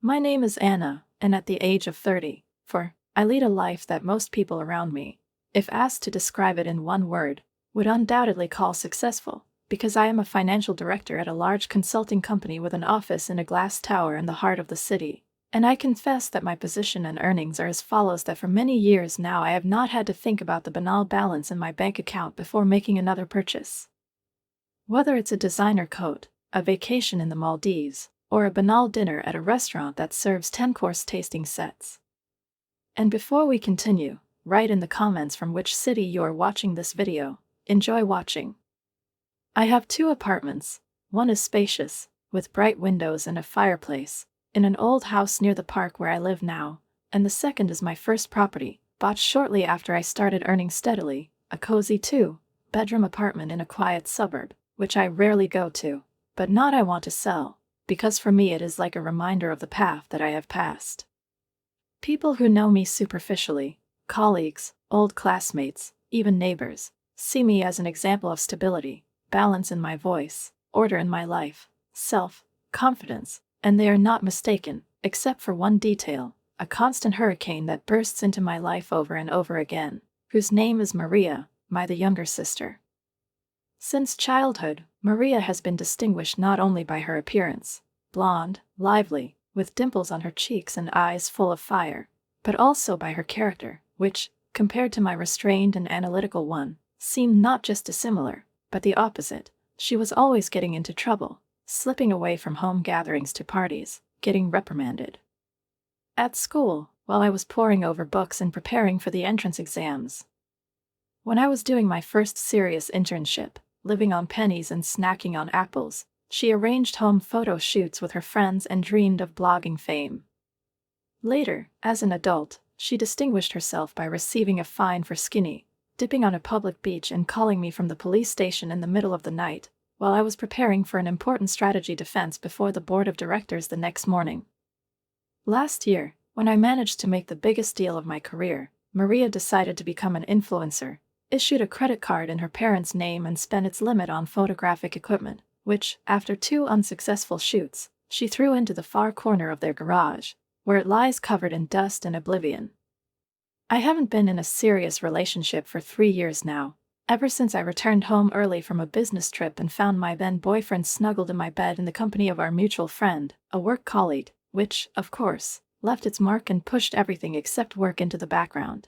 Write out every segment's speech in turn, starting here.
My name is Anna, and at the age of 30, I lead a life that most people around me, if asked to describe it in one word, would undoubtedly call successful, because I am a financial director at a large consulting company with an office in a glass tower in the heart of the city. And I confess that my position and earnings are as follows: that for many years now I have not had to think about the banal balance in my bank account before making another purchase. Whether it's a designer coat, a vacation in the Maldives, or a banal dinner at a restaurant that serves 10-course tasting sets. And before we continue, write in the comments from which city you are watching this video. Enjoy watching. I have two apartments. One is spacious, with bright windows and a fireplace, in an old house near the park where I live now, and the second is my first property, bought shortly after I started earning steadily, a cozy two-bedroom apartment in a quiet suburb, which I rarely go to, but not I want to sell, because for me it is like a reminder of the path that I have passed. People who know me superficially, colleagues, old classmates, even neighbors, see me as an example of stability, balance in my voice, order in my life, self-confidence, and they are not mistaken, except for one detail: a constant hurricane that bursts into my life over and over again, whose name is Maria, the younger sister. Since childhood, Maria has been distinguished not only by her appearance, blonde, lively, with dimples on her cheeks and eyes full of fire, but also by her character, which, compared to my restrained and analytical one, seemed not just dissimilar, but the opposite. She was always getting into trouble, slipping away from home gatherings to parties, getting reprimanded. At school, while I was poring over books and preparing for the entrance exams. When I was doing my first serious internship, living on pennies and snacking on apples, she arranged home photo shoots with her friends and dreamed of blogging fame. Later, as an adult, she distinguished herself by receiving a fine for skinny dipping on a public beach and calling me from the police station in the middle of the night, while I was preparing for an important strategy defense before the board of directors the next morning. Last year, when I managed to make the biggest deal of my career, Maria decided to become an influencer, issued a credit card in her parents' name and spent its limit on photographic equipment, which, after 2 unsuccessful shoots, she threw into the far corner of their garage, where it lies covered in dust and oblivion. I haven't been in a serious relationship for 3 years now, ever since I returned home early from a business trip and found my then-boyfriend snuggled in my bed in the company of our mutual friend, a work colleague, which, of course, left its mark and pushed everything except work into the background.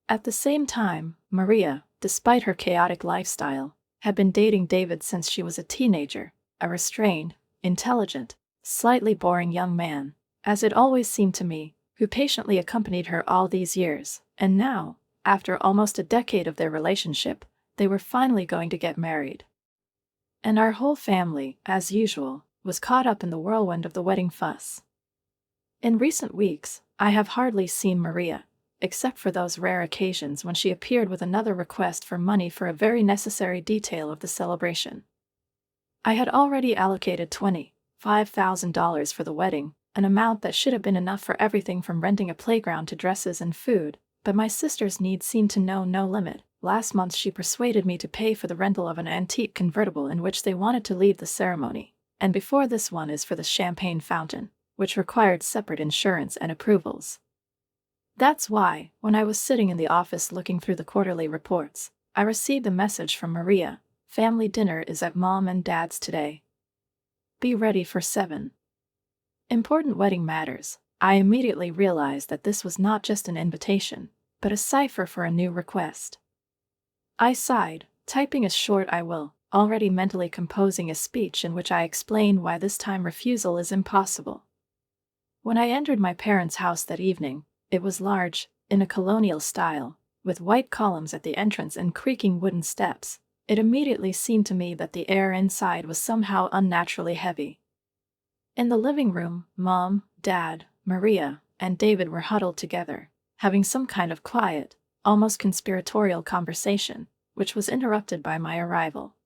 At the same time, Maria, despite her chaotic lifestyle, had been dating David since she was a teenager, a restrained, intelligent, slightly boring young man, as it always seemed to me, who patiently accompanied her all these years, and now, after almost a decade of their relationship, they were finally going to get married. And our whole family, as usual, was caught up in the whirlwind of the wedding fuss. In recent weeks, I have hardly seen Maria, except for those rare occasions when she appeared with another request for money for a very necessary detail of the celebration. I had already allocated $25,000 for the wedding, an amount that should have been enough for everything from renting a playground to dresses and food, but my sister's needs seemed to know no limit. Last month she persuaded me to pay for the rental of an antique convertible in which they wanted to leave the ceremony, and before this one is for the champagne fountain, which required separate insurance and approvals. That's why, when I was sitting in the office looking through the quarterly reports, I received a message from Maria: "Family dinner is at Mom and Dad's today. Be ready for 7. Important wedding matters. I immediately realized that this was not just an invitation, but a cipher for a new request. I sighed, typing a short "I will," already mentally composing a speech in which I explained why this time refusal is impossible. When I entered my parents' house that evening, it was large, in a colonial style, with white columns at the entrance and creaking wooden steps. It immediately seemed to me that the air inside was somehow unnaturally heavy. In the living room, Mom, Dad, Maria, and David were huddled together, having some kind of quiet, almost conspiratorial conversation, which was interrupted by my arrival.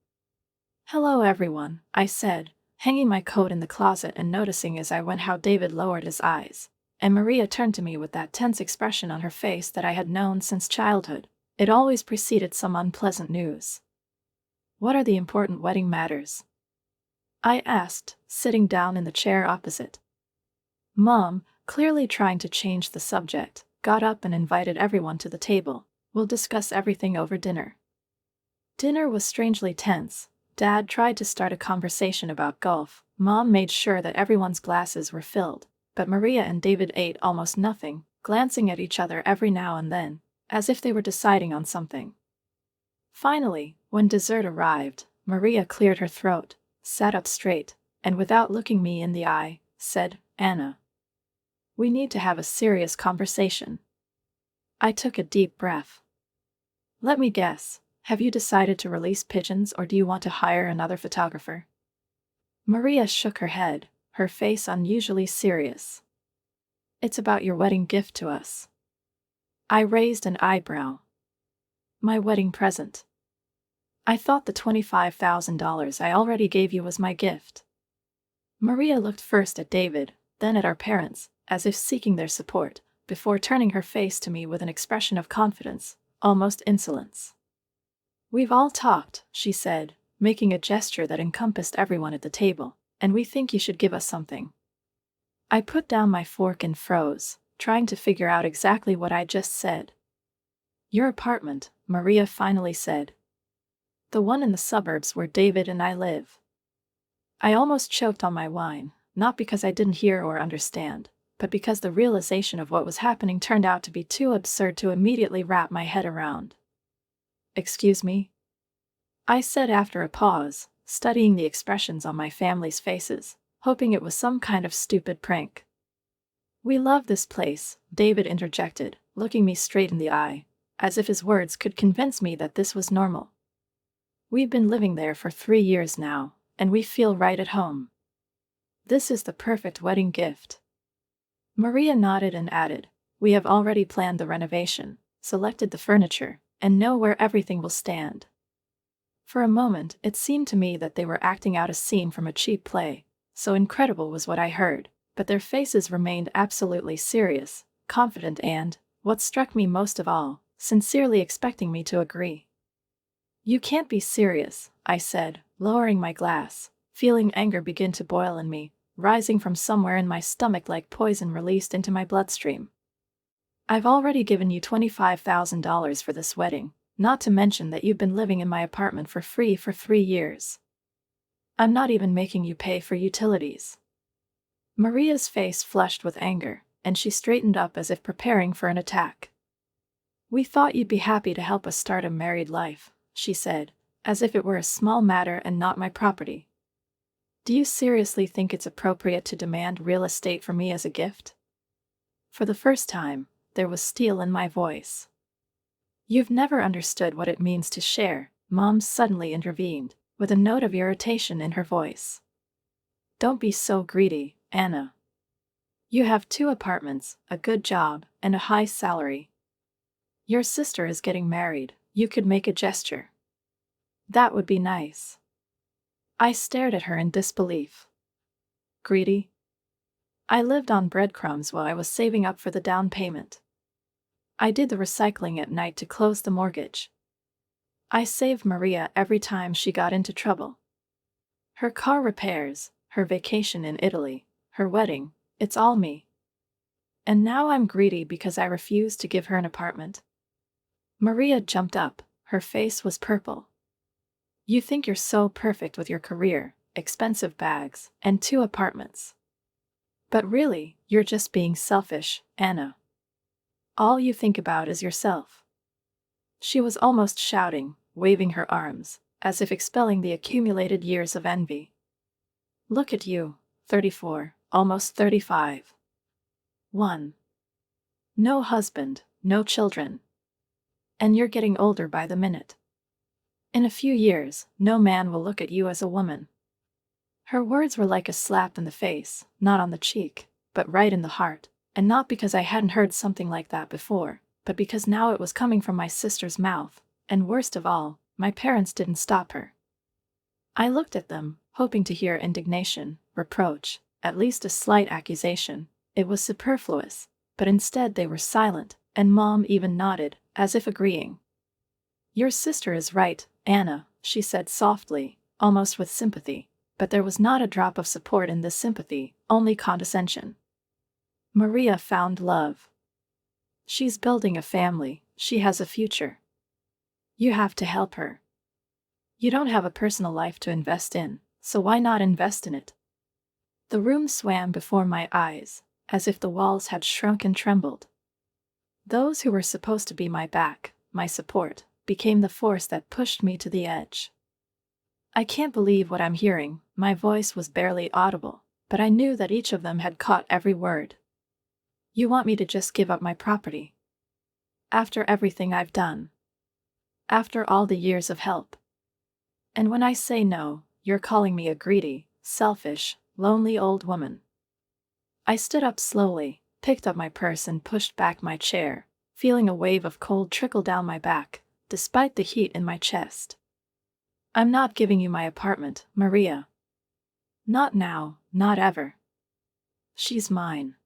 "Hello everyone," I said, hanging my coat in the closet and noticing as I went how David lowered his eyes, and Maria turned to me with that tense expression on her face that I had known since childhood. It always preceded some unpleasant news. "What are the important wedding matters?" I asked, sitting down in the chair opposite. Mom, clearly trying to change the subject, got up and invited everyone to the table. We'll discuss everything over dinner. Dinner was strangely tense. Dad tried to start a conversation about golf. Mom made sure that everyone's glasses were filled, but Maria and David ate almost nothing, glancing at each other every now and then, as if they were deciding on something. Finally, when dessert arrived, Maria cleared her throat, sat up straight, and without looking me in the eye, said, "Anna, we need to have a serious conversation." I took a deep breath. "Let me guess, have you decided to release pigeons or do you want to hire another photographer?" Maria shook her head, her face unusually serious. "It's about your wedding gift to us." I raised an eyebrow. "My wedding present? I thought the $25,000 I already gave you was my gift." Maria looked first at David, then at our parents, as if seeking their support, before turning her face to me with an expression of confidence, almost insolence. "We've all talked," she said, making a gesture that encompassed everyone at the table, "and we think you should give us something." I put down my fork and froze, trying to figure out exactly what I just said. "Your apartment," Maria finally said. "The one in the suburbs where David and I live." I almost choked on my wine, not because I didn't hear or understand, but because the realization of what was happening turned out to be too absurd to immediately wrap my head around. "Excuse me?" I said after a pause, studying the expressions on my family's faces, hoping it was some kind of stupid prank. "We love this place," David interjected, looking me straight in the eye, as if his words could convince me that this was normal. "We've been living there for 3 years now, and we feel right at home. This is the perfect wedding gift." Maria nodded and added, "We have already planned the renovation, selected the furniture, and know where everything will stand." For a moment, it seemed to me that they were acting out a scene from a cheap play, so incredible was what I heard, but their faces remained absolutely serious, confident and, what struck me most of all, sincerely expecting me to agree. "You can't be serious," I said, lowering my glass, feeling anger begin to boil in me, rising from somewhere in my stomach like poison released into my bloodstream. "I've already given you $25,000 for this wedding, not to mention that you've been living in my apartment for free for 3 years. I'm not even making you pay for utilities." Maria's face flushed with anger, and she straightened up as if preparing for an attack. "We thought you'd be happy to help us start a married life," she said, as if it were a small matter and not my property. "Do you seriously think it's appropriate to demand real estate from me as a gift?" For the first time, there was steel in my voice. "You've never understood what it means to share," Mom suddenly intervened, with a note of irritation in her voice. "Don't be so greedy, Anna. You have 2 apartments, a good job, and a high salary. Your sister is getting married, you could make a gesture. That would be nice." I stared at her in disbelief. "Greedy? I lived on breadcrumbs while I was saving up for the down payment. I did the recycling at night to close the mortgage. I saved Maria every time she got into trouble. Her car repairs, her vacation in Italy, her wedding, it's all me. And now I'm greedy because I refuse to give her an apartment?" Maria jumped up, her face was purple. "You think you're so perfect with your career, expensive bags, and 2 apartments. But really, you're just being selfish, Anna. All you think about is yourself." She was almost shouting, waving her arms, as if expelling the accumulated years of envy. "Look at you, 34, almost 35. 1. No husband, no children. And you're getting older by the minute. In a few years, no man will look at you as a woman." Her words were like a slap in the face, not on the cheek, but right in the heart, and not because I hadn't heard something like that before, but because now it was coming from my sister's mouth, and worst of all, my parents didn't stop her. I looked at them, hoping to hear indignation, reproach, at least a slight accusation. It was superfluous, but instead they were silent, and Mom even nodded, as if agreeing. "Your sister is right, Anna," she said softly, almost with sympathy, but there was not a drop of support in this sympathy, only condescension. Maria found love. She's building a family, she has a future. You have to help her. You don't have a personal life to invest in, so why not invest in it? The room swam before my eyes, as if the walls had shrunk and trembled. Those who were supposed to be my back, my support, became the force that pushed me to the edge. I can't believe what I'm hearing, my voice was barely audible, but I knew that each of them had caught every word. You want me to just give up my property? After everything I've done? After all the years of help? And when I say no, you're calling me a greedy, selfish, lonely old woman. I stood up slowly, picked up my purse and pushed back my chair, feeling a wave of cold trickle down my back, despite the heat in my chest. I'm not giving you my apartment, Maria. Not now, not ever. She's mine.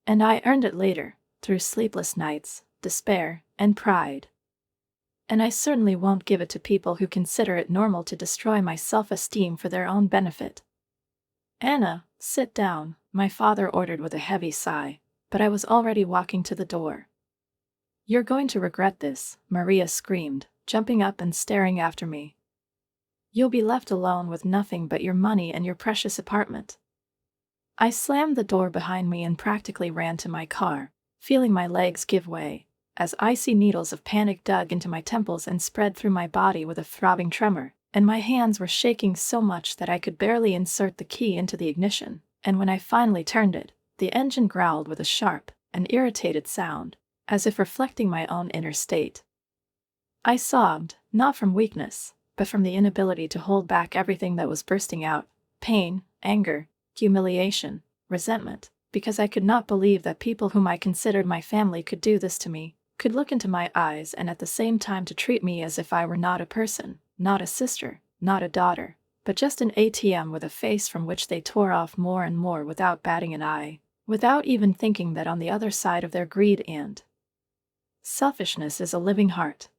And I earned it later, through sleepless nights, despair, and pride. And I certainly won't give it to people who consider it normal to destroy my self-esteem for their own benefit. Anna, sit down, my father ordered with a heavy sigh, but I was already walking to the door. You're going to regret this, Maria screamed, jumping up and staring after me. You'll be left alone with nothing but your money and your precious apartment. I slammed the door behind me and practically ran to my car, feeling my legs give way, as icy needles of panic dug into my temples and spread through my body with a throbbing tremor, and my hands were shaking so much that I could barely insert the key into the ignition, and when I finally turned it, the engine growled with a sharp and irritated sound, as if reflecting my own inner state. I sobbed, not from weakness, but from the inability to hold back everything that was bursting out: pain, anger, humiliation, resentment, because I could not believe that people whom I considered my family could do this to me, could look into my eyes and at the same time to treat me as if I were not a person, not a sister, not a daughter, but just an ATM with a face from which they tore off more and more without batting an eye, without even thinking that on the other side of their greed and selfishness is a living heart.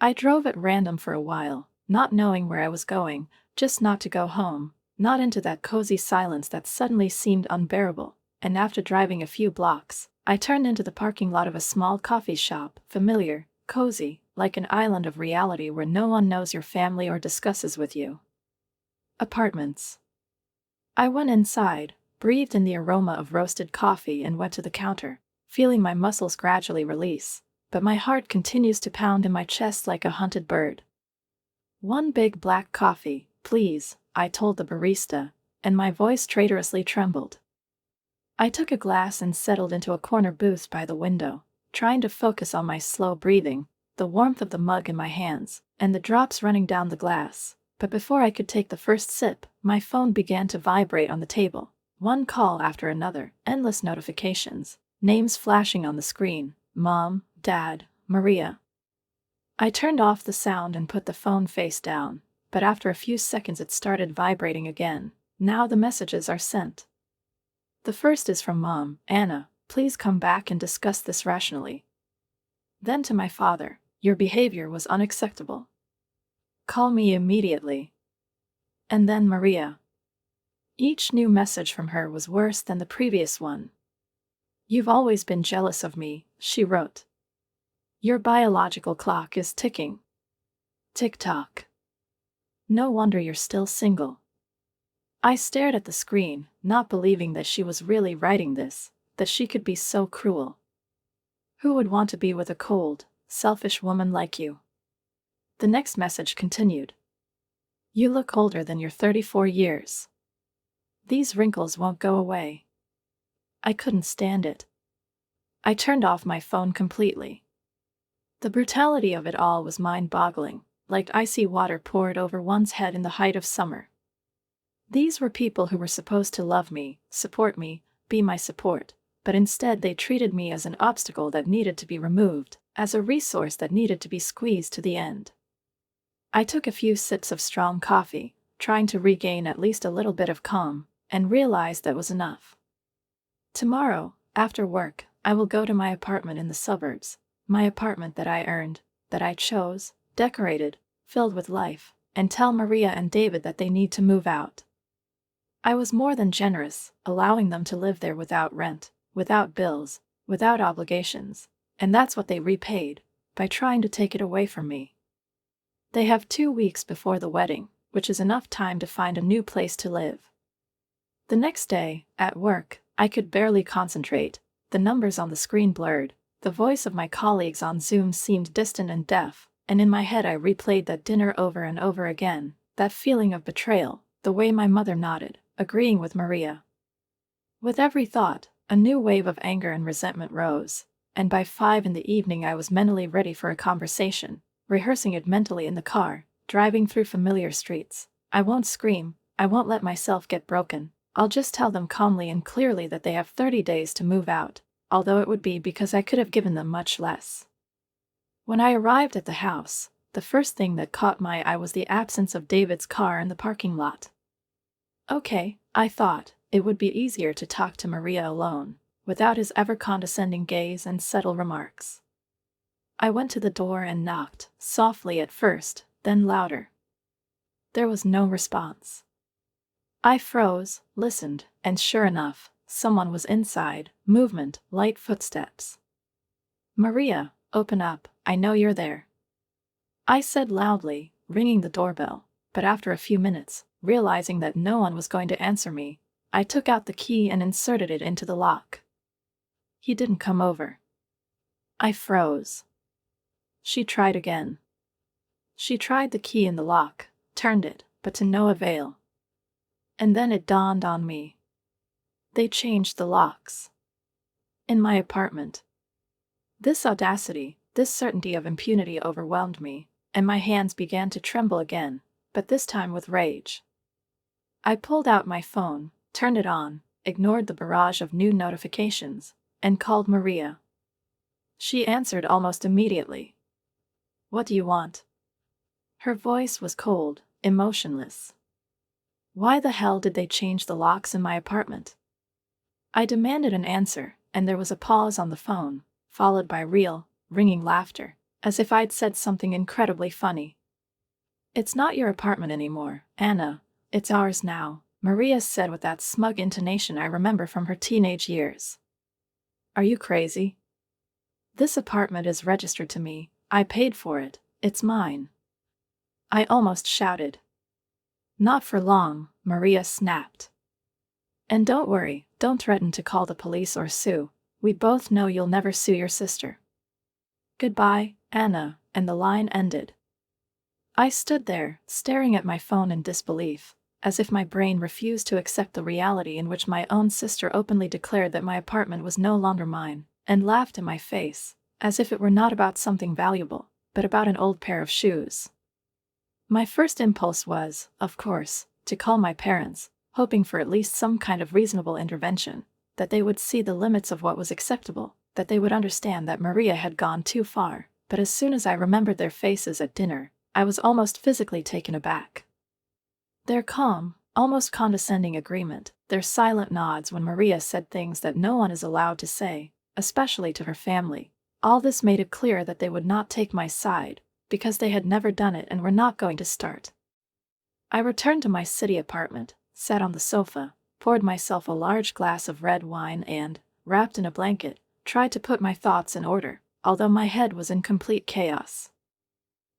I drove at random for a while, not knowing where I was going, just not to go home, not into that cozy silence that suddenly seemed unbearable, and after driving a few blocks, I turned into the parking lot of a small coffee shop, familiar, cozy, like an island of reality where no one knows your family or discusses with you. Apartments. I went inside, breathed in the aroma of roasted coffee and went to the counter, feeling my muscles gradually release, but my heart continues to pound in my chest like a hunted bird. One big black coffee, please, I told the barista, and my voice traitorously trembled. I took a glass and settled into a corner booth by the window, trying to focus on my slow breathing, the warmth of the mug in my hands, and the drops running down the glass. But before I could take the first sip, my phone began to vibrate on the table, one call after another, endless notifications, names flashing on the screen: Mom, Dad, Maria. I turned off the sound and put the phone face down, but after a few seconds it started vibrating again. Now the messages are sent. The first is from Mom: Anna, please come back and discuss this rationally. Then to my father: your behavior was unacceptable. Call me immediately. And then Maria. Each new message from her was worse than the previous one. You've always been jealous of me, she wrote. Your biological clock is ticking. Tick-tock. No wonder you're still single. I stared at the screen, not believing that she was really writing this, that she could be so cruel. Who would want to be with a cold, selfish woman like you? The next message continued. You look older than your 34 years. These wrinkles won't go away. I couldn't stand it. I turned off my phone completely. The brutality of it all was mind-boggling, like icy water poured over one's head in the height of summer. These were people who were supposed to love me, support me, be my support, but instead they treated me as an obstacle that needed to be removed, as a resource that needed to be squeezed to the end. I took a few sips of strong coffee, trying to regain at least a little bit of calm, and realized that was enough. Tomorrow, after work, I will go to my apartment in the suburbs, my apartment that I earned, that I chose, decorated, filled with life, and tell Maria and David that they need to move out. I was more than generous, allowing them to live there without rent, without bills, without obligations, and that's what they repaid, by trying to take it away from me. They have 2 weeks before the wedding, which is enough time to find a new place to live. The next day, at work, I could barely concentrate, the numbers on the screen blurred, the voice of my colleagues on Zoom seemed distant and deaf, and in my head I replayed that dinner over and over again, that feeling of betrayal, the way my mother nodded, agreeing with Maria. With every thought, a new wave of anger and resentment rose, and by 5 in the evening I was mentally ready for a conversation, rehearsing it mentally in the car, driving through familiar streets. I won't scream, I won't let myself get broken, I'll just tell them calmly and clearly that they have 30 days to move out, although it would be because I could have given them much less. When I arrived at the house, the first thing that caught my eye was the absence of David's car in the parking lot. Okay, I thought, it would be easier to talk to Maria alone, without his ever-condescending gaze and subtle remarks. I went to the door and knocked, softly at first, then louder. There was no response. I froze, listened, and sure enough, someone was inside, movement, light footsteps. "Maria, open up, I know you're there," I said loudly, ringing the doorbell, but after a few minutes, realizing that no one was going to answer me, I took out the key and inserted it into the lock. He didn't come over. I froze. She tried again. She tried the key in the lock, turned it, but to no avail. And then it dawned on me. They changed the locks. In my apartment. This audacity, this certainty of impunity overwhelmed me, and my hands began to tremble again, but this time with rage. I pulled out my phone, turned it on, ignored the barrage of new notifications, and called Maria. She answered almost immediately. "What do you want?" Her voice was cold, emotionless. Why the hell did they change the locks in my apartment? I demanded an answer, and there was a pause on the phone, followed by real, ringing laughter, as if I'd said something incredibly funny. "It's not your apartment anymore, Anna, it's ours now," Maria said with that smug intonation I remember from her teenage years. "Are you crazy? This apartment is registered to me, I paid for it, it's mine." I almost shouted. "Not for long," Maria snapped. "And don't worry, don't threaten to call the police or sue, we both know you'll never sue your sister. Goodbye, Anna," and the line ended. I stood there, staring at my phone in disbelief, as if my brain refused to accept the reality in which my own sister openly declared that my apartment was no longer mine, and laughed in my face, as if it were not about something valuable, but about an old pair of shoes. My first impulse was, of course, to call my parents, hoping for at least some kind of reasonable intervention, that they would see the limits of what was acceptable, that they would understand that Maria had gone too far, but as soon as I remembered their faces at dinner, I was almost physically taken aback. Their calm, almost condescending agreement, their silent nods when Maria said things that no one is allowed to say, especially to her family, all this made it clear that they would not take my side, because they had never done it and were not going to start. I returned to my city apartment, sat on the sofa, poured myself a large glass of red wine and, wrapped in a blanket, tried to put my thoughts in order, although my head was in complete chaos.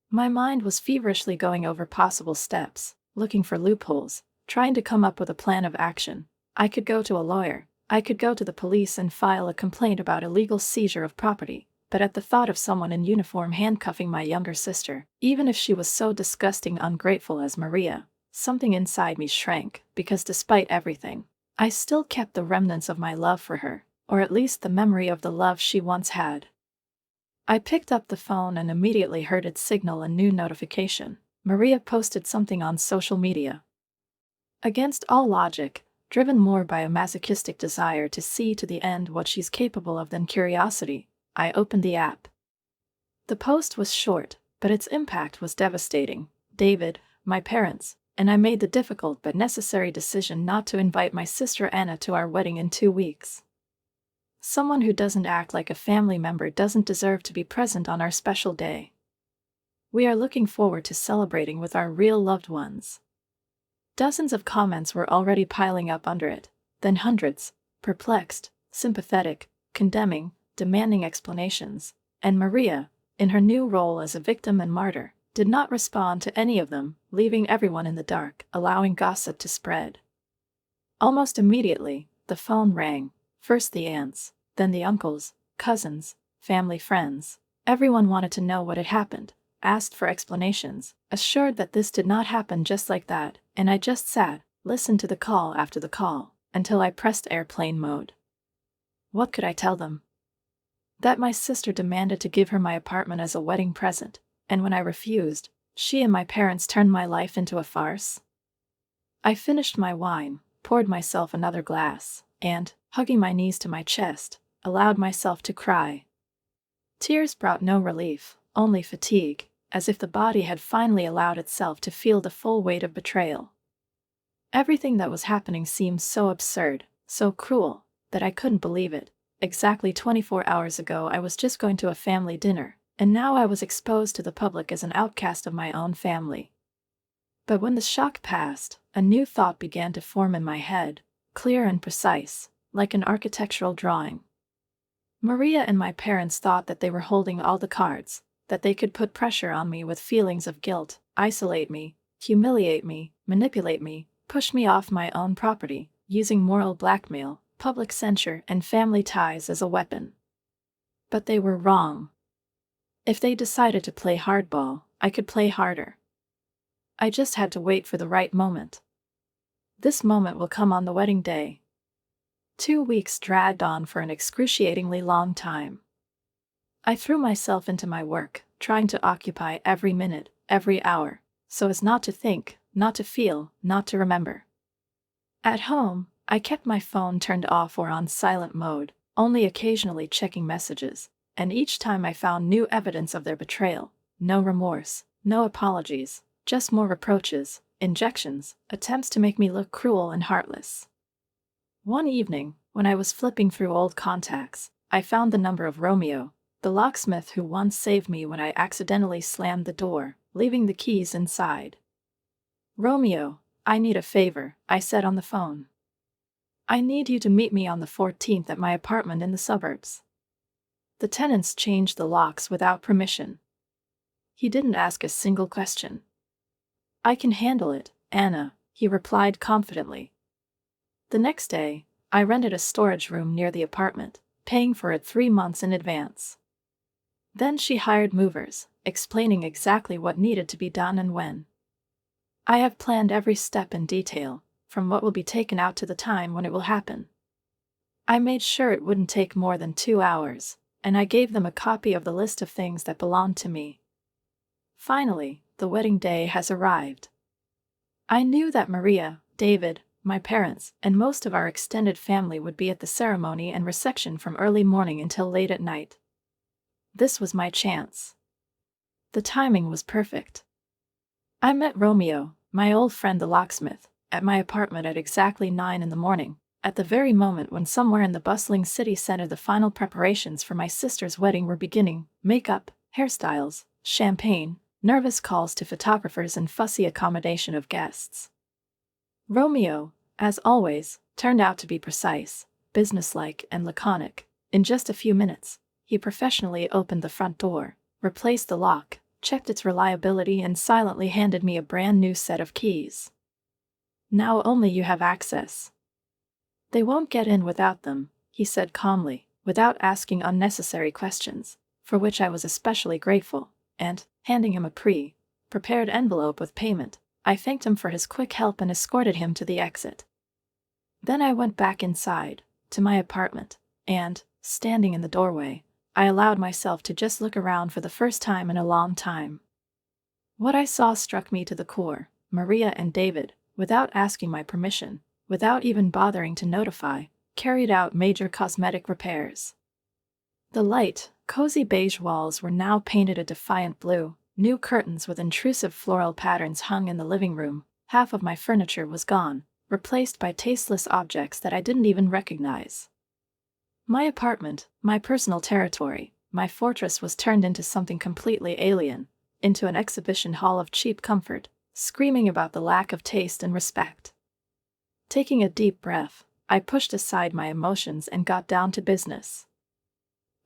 My mind was feverishly going over possible steps, looking for loopholes, trying to come up with a plan of action. I could go to a lawyer, I could go to the police and file a complaint about illegal seizure of property, but at the thought of someone in uniform handcuffing my younger sister, even if she was so disgusting ungrateful as Maria, something inside me shrank, because despite everything, I still kept the remnants of my love for her, or at least the memory of the love she once had. I picked up the phone and immediately heard it signal a new notification. Maria posted something on social media. Against all logic, driven more by a masochistic desire to see to the end what she's capable of than curiosity, I opened the app. The post was short, but its impact was devastating. David, my parents, and I made the difficult but necessary decision not to invite my sister Anna to our wedding in 2 weeks. Someone who doesn't act like a family member doesn't deserve to be present on our special day. We are looking forward to celebrating with our real loved ones. Dozens of comments were already piling up under it, then hundreds, perplexed, sympathetic, condemning, demanding explanations, and Maria, in her new role as a victim and martyr, did not respond to any of them, leaving everyone in the dark, allowing gossip to spread. Almost immediately, the phone rang, first the aunts, then the uncles, cousins, family friends. Everyone wanted to know what had happened, asked for explanations, assured that this did not happen just like that, and I just sat, listened to the call after the call, until I pressed airplane mode. What could I tell them? That my sister demanded to give her my apartment as a wedding present, and when I refused, she and my parents turned my life into a farce? I finished my wine, poured myself another glass, and, hugging my knees to my chest, allowed myself to cry. Tears brought no relief, only fatigue, as if the body had finally allowed itself to feel the full weight of betrayal. Everything that was happening seemed so absurd, so cruel, that I couldn't believe it. Exactly 24 hours ago I was just going to a family dinner, and now I was exposed to the public as an outcast of my own family. But when the shock passed, a new thought began to form in my head, clear and precise, like an architectural drawing. Maria and my parents thought that they were holding all the cards, that they could put pressure on me with feelings of guilt, isolate me, humiliate me, manipulate me, push me off my own property, using moral blackmail, public censure, and family ties as a weapon. But they were wrong. If they decided to play hardball, I could play harder. I just had to wait for the right moment. This moment will come on the wedding day. 2 weeks dragged on for an excruciatingly long time. I threw myself into my work, trying to occupy every minute, every hour, so as not to think, not to feel, not to remember. At home, I kept my phone turned off or on silent mode, only occasionally checking messages, and each time I found new evidence of their betrayal. No remorse, no apologies, just more reproaches, injections, attempts to make me look cruel and heartless. One evening, when I was flipping through old contacts, I found the number of Romeo, the locksmith who once saved me when I accidentally slammed the door, leaving the keys inside. "Romeo, I need a favor," I said on the phone. "I need you to meet me on the 14th at my apartment in the suburbs. The tenants changed the locks without permission." He didn't ask a single question. "I can handle it, Anna," he replied confidently. The next day, I rented a storage room near the apartment, paying for it 3 months in advance. Then she hired movers, explaining exactly what needed to be done and when. I have planned every step in detail, from what will be taken out to the time when it will happen. I made sure it wouldn't take more than 2 hours, and I gave them a copy of the list of things that belonged to me. Finally, the wedding day has arrived. I knew that Maria, David, my parents, and most of our extended family would be at the ceremony and reception from early morning until late at night. This was my chance. The timing was perfect. I met Romeo, my old friend the locksmith, at my apartment at exactly 9 in the morning, at the very moment when somewhere in the bustling city center the final preparations for my sister's wedding were beginning: makeup, hairstyles, champagne, nervous calls to photographers, and fussy accommodation of guests. Romeo, as always, turned out to be precise, businesslike, and laconic. In just a few minutes, he professionally opened the front door, replaced the lock, checked its reliability, and silently handed me a brand new set of keys. "Now only you have access. They won't get in without them," he said calmly, without asking unnecessary questions, for which I was especially grateful, and, handing him a prepared envelope with payment, I thanked him for his quick help and escorted him to the exit. Then I went back inside, to my apartment, and, standing in the doorway, I allowed myself to just look around for the first time in a long time. What I saw struck me to the core. Maria and David, without asking my permission, without even bothering to notify, carried out major cosmetic repairs. The light, cozy beige walls were now painted a defiant blue. New curtains with intrusive floral patterns hung in the living room. Half of my furniture was gone, replaced by tasteless objects that I didn't even recognize. My apartment, my personal territory, my fortress was turned into something completely alien, into an exhibition hall of cheap comfort, screaming about the lack of taste and respect. Taking a deep breath, I pushed aside my emotions and got down to business.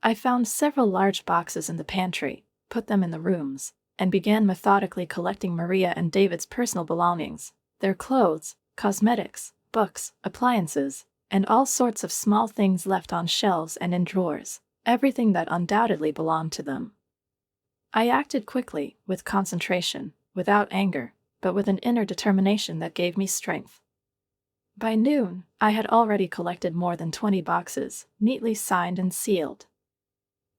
I found several large boxes in the pantry, put them in the rooms, and began methodically collecting Maria and David's personal belongings, their clothes, cosmetics, books, appliances, and all sorts of small things left on shelves and in drawers, everything that undoubtedly belonged to them. I acted quickly, with concentration, without anger, but with an inner determination that gave me strength. By noon, I had already collected more than 20 boxes, neatly signed and sealed.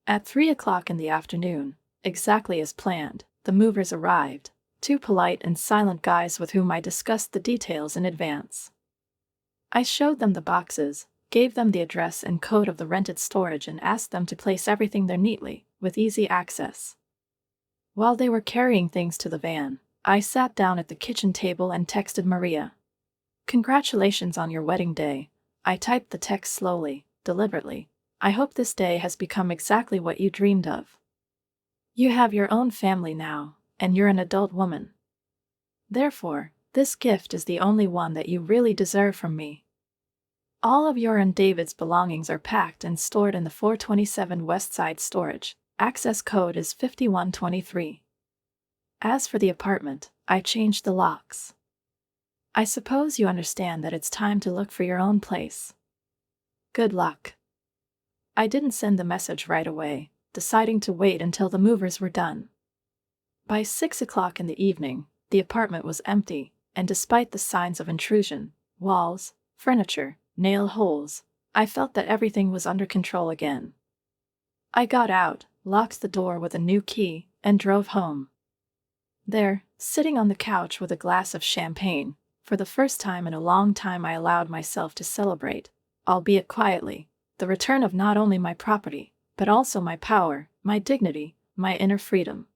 At 3 o'clock in the afternoon, exactly as planned, the movers arrived, two polite and silent guys with whom I discussed the details in advance. I showed them the boxes, gave them the address and code of the rented storage and asked them to place everything there neatly, with easy access. While they were carrying things to the van, I sat down at the kitchen table and texted Maria. "Congratulations on your wedding day." I typed the text slowly, deliberately. "I hope this day has become exactly what you dreamed of. You have your own family now, and you're an adult woman. Therefore, this gift is the only one that you really deserve from me. All of your and David's belongings are packed and stored in the 427 West Side storage. Access code is 5123. As for the apartment, I changed the locks. I suppose you understand that it's time to look for your own place. Good luck." I didn't send the message right away, deciding to wait until the movers were done. By 6 o'clock in the evening, the apartment was empty, and despite the signs of intrusion, walls, furniture, nail holes, I felt that everything was under control again. I got out, locked the door with a new key, and drove home. There, sitting on the couch with a glass of champagne, for the first time in a long time I allowed myself to celebrate, albeit quietly, the return of not only my property, but also my power, my dignity, my inner freedom.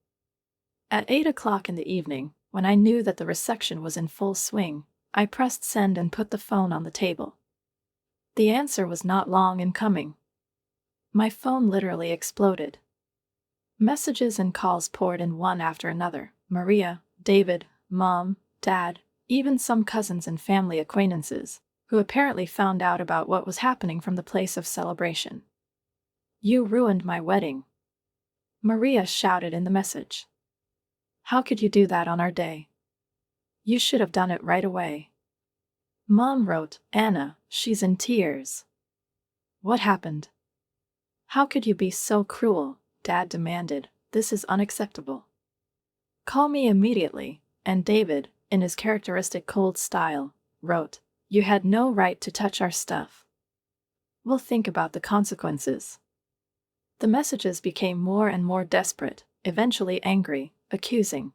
At 8 o'clock in the evening, when I knew that the reception was in full swing, I pressed send and put the phone on the table. The answer was not long in coming. My phone literally exploded. Messages and calls poured in one after another: Maria, David, Mom, Dad, even some cousins and family acquaintances, who apparently found out about what was happening from the place of celebration. "You ruined my wedding," Maria shouted in the message. "How could you do that on our day? You should have done it right away." Mom wrote, "Anna, she's in tears. What happened? How could you be so cruel?" Dad demanded, "This is unacceptable. Call me immediately." And David, in his characteristic cold style, wrote, "You had no right to touch our stuff. We'll think about the consequences." The messages became more and more desperate, eventually angry, accusing.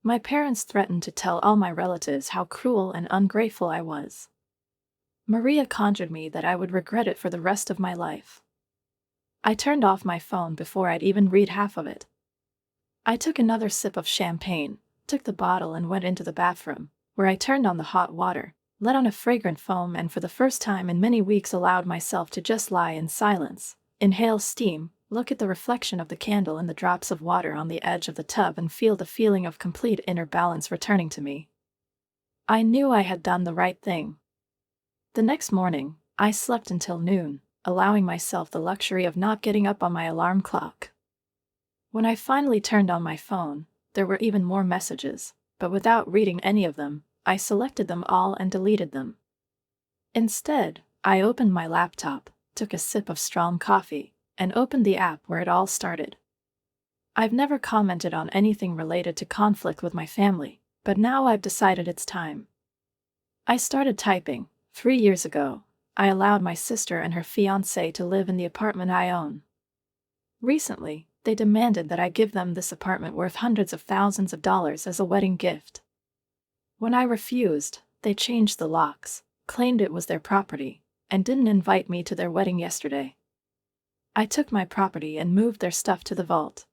My parents threatened to tell all my relatives how cruel and ungrateful I was. Maria conjured me that I would regret it for the rest of my life. I turned off my phone before I'd even read half of it. I took another sip of champagne, took the bottle and went into the bathroom, where I turned on the hot water, let on a fragrant foam and for the first time in many weeks allowed myself to just lie in silence, inhale steam, look at the reflection of the candle in the drops of water on the edge of the tub and feel the feeling of complete inner balance returning to me. I knew I had done the right thing. The next morning, I slept until noon, allowing myself the luxury of not getting up on my alarm clock. When I finally turned on my phone, there were even more messages, but without reading any of them, I selected them all and deleted them. Instead, I opened my laptop, took a sip of strong coffee, and opened the app where it all started. I've never commented on anything related to conflict with my family, but now I've decided it's time. I started typing. 3 years ago, I allowed my sister and her fiancé to live in the apartment I own. Recently, they demanded that I give them this apartment worth hundreds of thousands of dollars as a wedding gift. When I refused, they changed the locks, claimed it was their property, and didn't invite me to their wedding yesterday. I took my property and moved their stuff to the vault.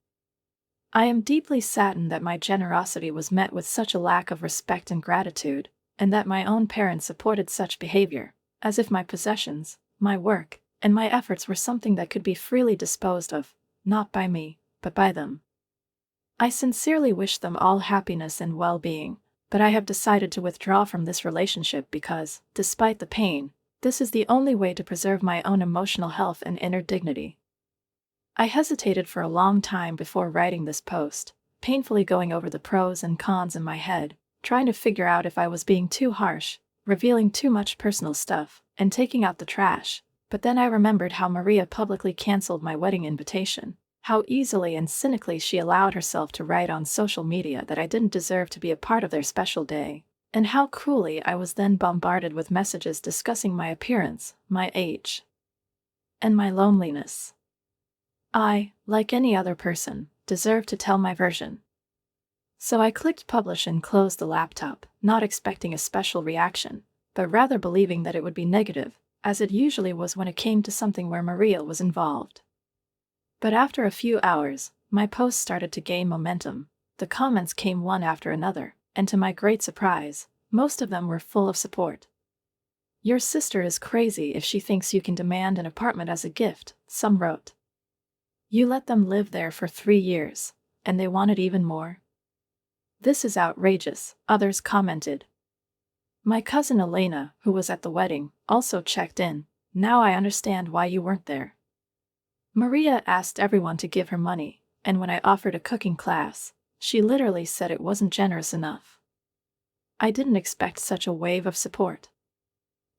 I am deeply saddened that my generosity was met with such a lack of respect and gratitude, and that my own parents supported such behavior, as if my possessions, my work, and my efforts were something that could be freely disposed of, not by me, but by them. I sincerely wish them all happiness and well-being, but I have decided to withdraw from this relationship because, despite the pain, this is the only way to preserve my own emotional health and inner dignity. I hesitated for a long time before writing this post, painfully going over the pros and cons in my head, trying to figure out if I was being too harsh, revealing too much personal stuff, and taking out the trash. But then I remembered how Maria publicly canceled my wedding invitation, how easily and cynically she allowed herself to write on social media that I didn't deserve to be a part of their special day, and how cruelly I was then bombarded with messages discussing my appearance, my age, and my loneliness. I, like any other person, deserve to tell my version. So I clicked publish and closed the laptop, not expecting a special reaction, but rather believing that it would be negative, as it usually was when it came to something where Maria was involved. But after a few hours, my post started to gain momentum. The comments came one after another, and to my great surprise, most of them were full of support. "Your sister is crazy if she thinks you can demand an apartment as a gift," some wrote. "You let them live there for 3 years, and they wanted even more. This is outrageous," others commented. My cousin Elena, who was at the wedding, also checked in. "Now I understand why you weren't there. Maria asked everyone to give her money, and when I offered a cooking class, she literally said it wasn't generous enough. I didn't expect such a wave of support.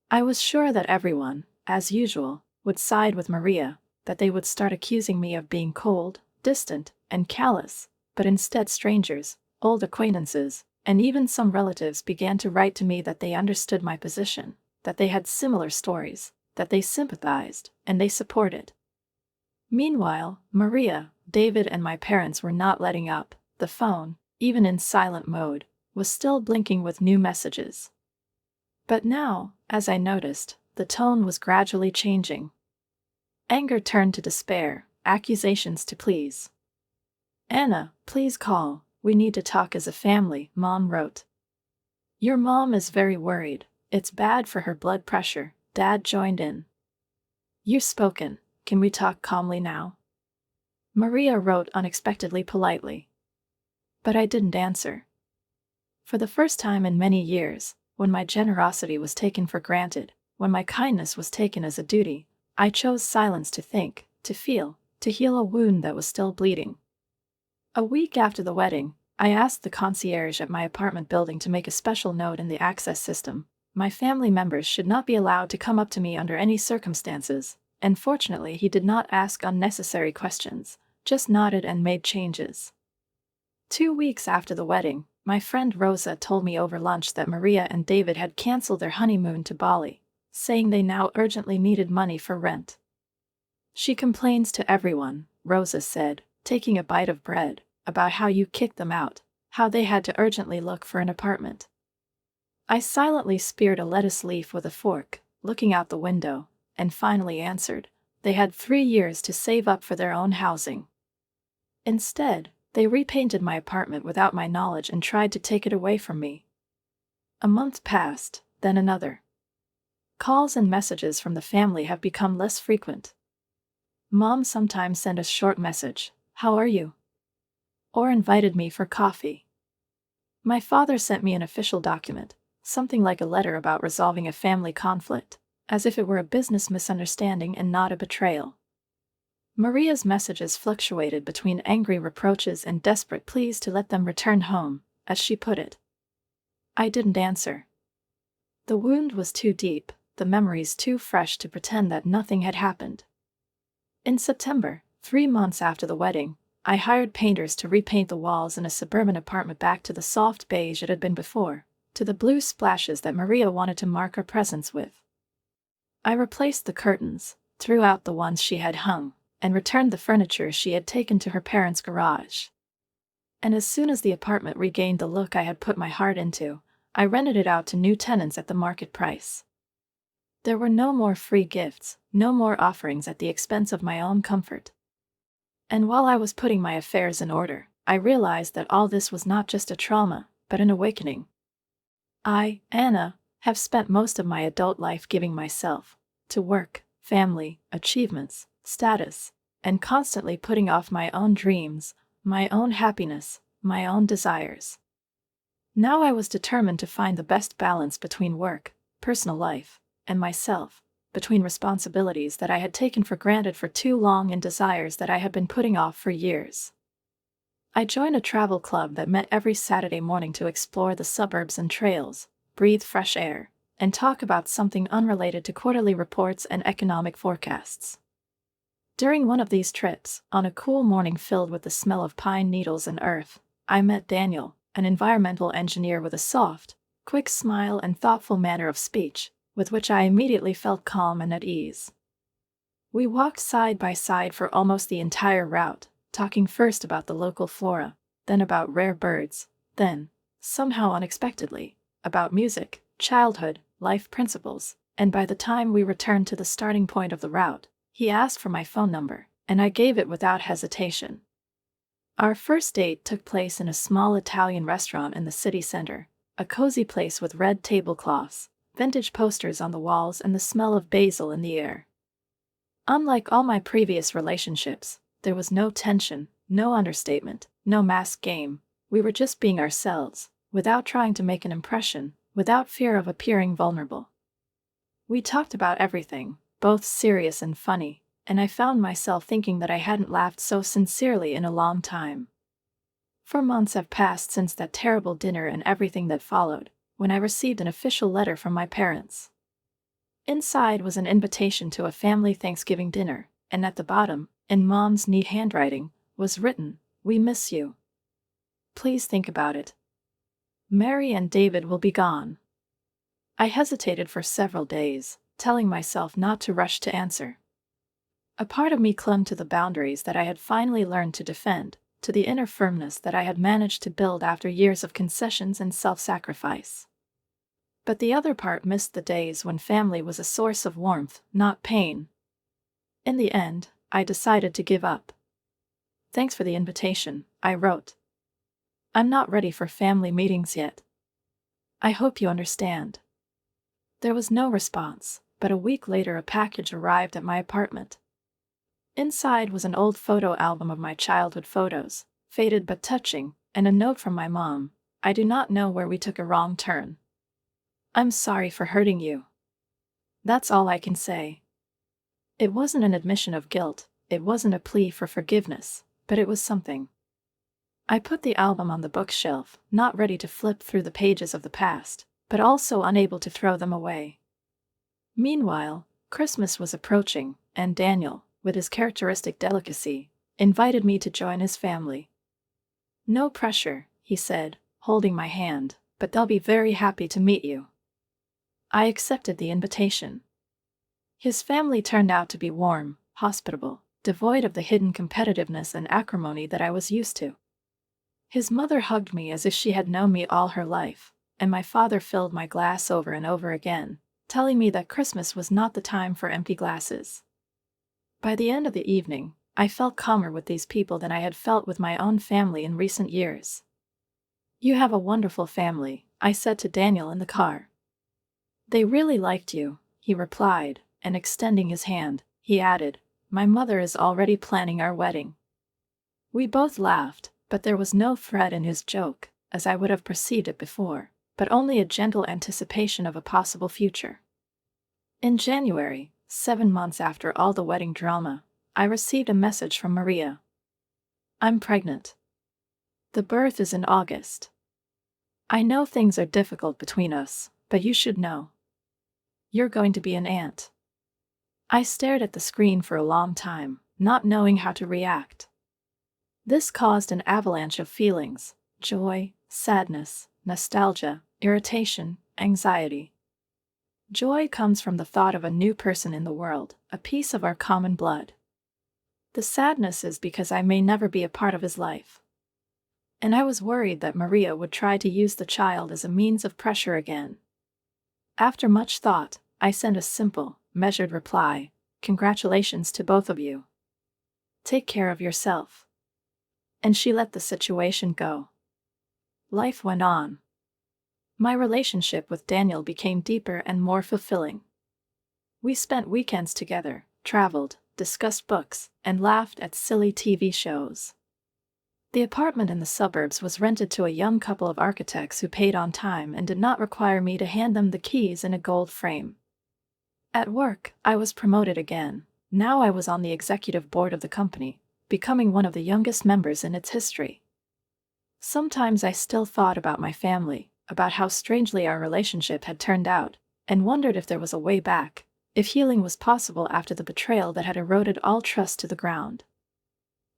I was sure that everyone, as usual, would side with Maria, that they would start accusing me of being cold, distant, and callous, but instead strangers, old acquaintances, and even some relatives began to write to me that they understood my position, that they had similar stories, that they sympathized, and they supported. Meanwhile, Maria, David, and my parents were not letting up. The phone, even in silent mode, was still blinking with new messages. But now, as I noticed, the tone was gradually changing. Anger turned to despair, accusations to pleas. "Anna, please call. We need to talk as a family," Mom wrote. "Your mom is very worried. It's bad for her blood pressure," Dad joined in. "You've spoken. Can we talk calmly now?" Maria wrote unexpectedly politely. But I didn't answer. For the first time in many years, when my generosity was taken for granted, when my kindness was taken as a duty, I chose silence to think, to feel, to heal a wound that was still bleeding. A week after the wedding, I asked the concierge at my apartment building to make a special note in the access system. My family members should not be allowed to come up to me under any circumstances, and fortunately he did not ask unnecessary questions, just nodded and made changes. 2 weeks after the wedding, my friend Rosa told me over lunch that Maria and David had canceled their honeymoon to Bali, saying they now urgently needed money for rent. "She complains to everyone," Rosa said, taking a bite of bread, "about how you kicked them out, how they had to urgently look for an apartment." I silently speared a lettuce leaf with a fork, looking out the window, and finally answered, "They had 3 years to save up for their own housing. Instead, they repainted my apartment without my knowledge and tried to take it away from me." A month passed, then another. Calls and messages from the family have become less frequent. Mom sometimes sent a short message, "How are you?" or invited me for coffee. My father sent me an official document, something like a letter about resolving a family conflict, as if it were a business misunderstanding and not a betrayal. Maria's messages fluctuated between angry reproaches and desperate pleas to let them return home, as she put it. I didn't answer. The wound was too deep, the memories too fresh to pretend that nothing had happened. In September, 3 months after the wedding, I hired painters to repaint the walls in a suburban apartment back to the soft beige it had been before, to the blue splashes that Maria wanted to mark our presence with. I replaced the curtains, threw out the ones she had hung, and returned the furniture she had taken to her parents' garage. And as soon as the apartment regained the look I had put my heart into, I rented it out to new tenants at the market price. There were no more free gifts, no more offerings at the expense of my own comfort. And while I was putting my affairs in order, I realized that all this was not just a trauma, but an awakening. I, Anna, have spent most of my adult life giving myself to work, family, achievements, status, and constantly putting off my own dreams, my own happiness, my own desires. Now I was determined to find the best balance between work, personal life, and myself, between responsibilities that I had taken for granted for too long and desires that I had been putting off for years. I joined a travel club that met every Saturday morning to explore the suburbs and trails, breathe fresh air, and talk about something unrelated to quarterly reports and economic forecasts. During one of these trips, on a cool morning filled with the smell of pine needles and earth, I met Daniel, an environmental engineer with a soft, quick smile and thoughtful manner of speech, with which I immediately felt calm and at ease. We walked side by side for almost the entire route, talking first about the local flora, then about rare birds, then, somehow unexpectedly, about music, childhood, life principles, and by the time we returned to the starting point of the route, he asked for my phone number, and I gave it without hesitation. Our first date took place in a small Italian restaurant in the city center, a cozy place with red tablecloths, vintage posters on the walls, and the smell of basil in the air. Unlike all my previous relationships, there was no tension, no understatement, no mask game. We were just being ourselves, without trying to make an impression, without fear of appearing vulnerable. We talked about everything, both serious and funny, and I found myself thinking that I hadn't laughed so sincerely in a long time. 4 months have passed since that terrible dinner and everything that followed, when I received an official letter from my parents. Inside was an invitation to a family Thanksgiving dinner, and at the bottom, in Mom's neat handwriting, was written, "We miss you. Please think about it. Mary and David will be gone." I hesitated for several days, telling myself not to rush to answer. A part of me clung to the boundaries that I had finally learned to defend, to the inner firmness that I had managed to build after years of concessions and self-sacrifice. But the other part missed the days when family was a source of warmth, not pain. In the end, I decided to give up. "Thanks for the invitation," I wrote. "I'm not ready for family meetings yet. I hope you understand." There was no response, but a week later a package arrived at my apartment. Inside was an old photo album of my childhood photos, faded but touching, and a note from my mom. "I do not know where we took a wrong turn. I'm sorry for hurting you." That's all I can say. It wasn't an admission of guilt, it wasn't a plea for forgiveness, but it was something. I put the album on the bookshelf, not ready to flip through the pages of the past, but also unable to throw them away. Meanwhile, Christmas was approaching, and Daniel, with his characteristic delicacy, invited me to join his family. "No pressure," he said, holding my hand, "but they'll be very happy to meet you." I accepted the invitation. His family turned out to be warm, hospitable, devoid of the hidden competitiveness and acrimony that I was used to. His mother hugged me as if she had known me all her life, and my father filled my glass over and over again, telling me that Christmas was not the time for empty glasses. By the end of the evening, I felt calmer with these people than I had felt with my own family in recent years. "You have a wonderful family," I said to Daniel in the car. "They really liked you," he replied, and extending his hand, he added, "My mother is already planning our wedding." We both laughed, but there was no threat in his joke, as I would have perceived it before, but only a gentle anticipation of a possible future. In January, 7 months after all the wedding drama, I received a message from Maria. "I'm pregnant. The birth is in August. I know things are difficult between us, but you should know. You're going to be an aunt." I stared at the screen for a long time, not knowing how to react. This caused an avalanche of feelings: joy, sadness, nostalgia, irritation, anxiety. Joy comes from the thought of a new person in the world, a piece of our common blood. The sadness is because I may never be a part of his life. And I was worried that Maria would try to use the child as a means of pressure again. After much thought, I sent a simple, measured reply: "Congratulations to both of you. Take care of yourself." And she let the situation go. Life went on. My relationship with Daniel became deeper and more fulfilling. We spent weekends together, traveled, discussed books, and laughed at silly TV shows. The apartment in the suburbs was rented to a young couple of architects who paid on time and did not require me to hand them the keys in a gold frame. At work, I was promoted again. Now I was on the executive board of the company, becoming one of the youngest members in its history. Sometimes I still thought about my family, about how strangely our relationship had turned out, and wondered if there was a way back, if healing was possible after the betrayal that had eroded all trust to the ground.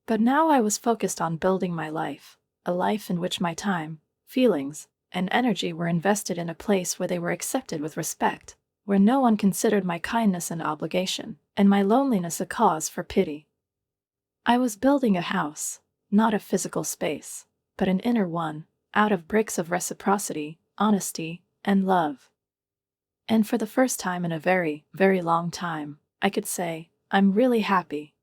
But now I was focused on building my life, a life in which my time, feelings, and energy were invested in a place where they were accepted with respect, where no one considered my kindness an obligation, and my loneliness a cause for pity. I was building a house, not a physical space, but an inner one, out of bricks of reciprocity, honesty, and love. And for the first time in a very, very long time, I could say, I'm really happy.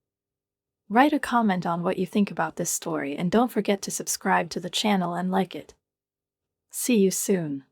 Write a comment on what you think about this story and don't forget to subscribe to the channel and like it. See you soon.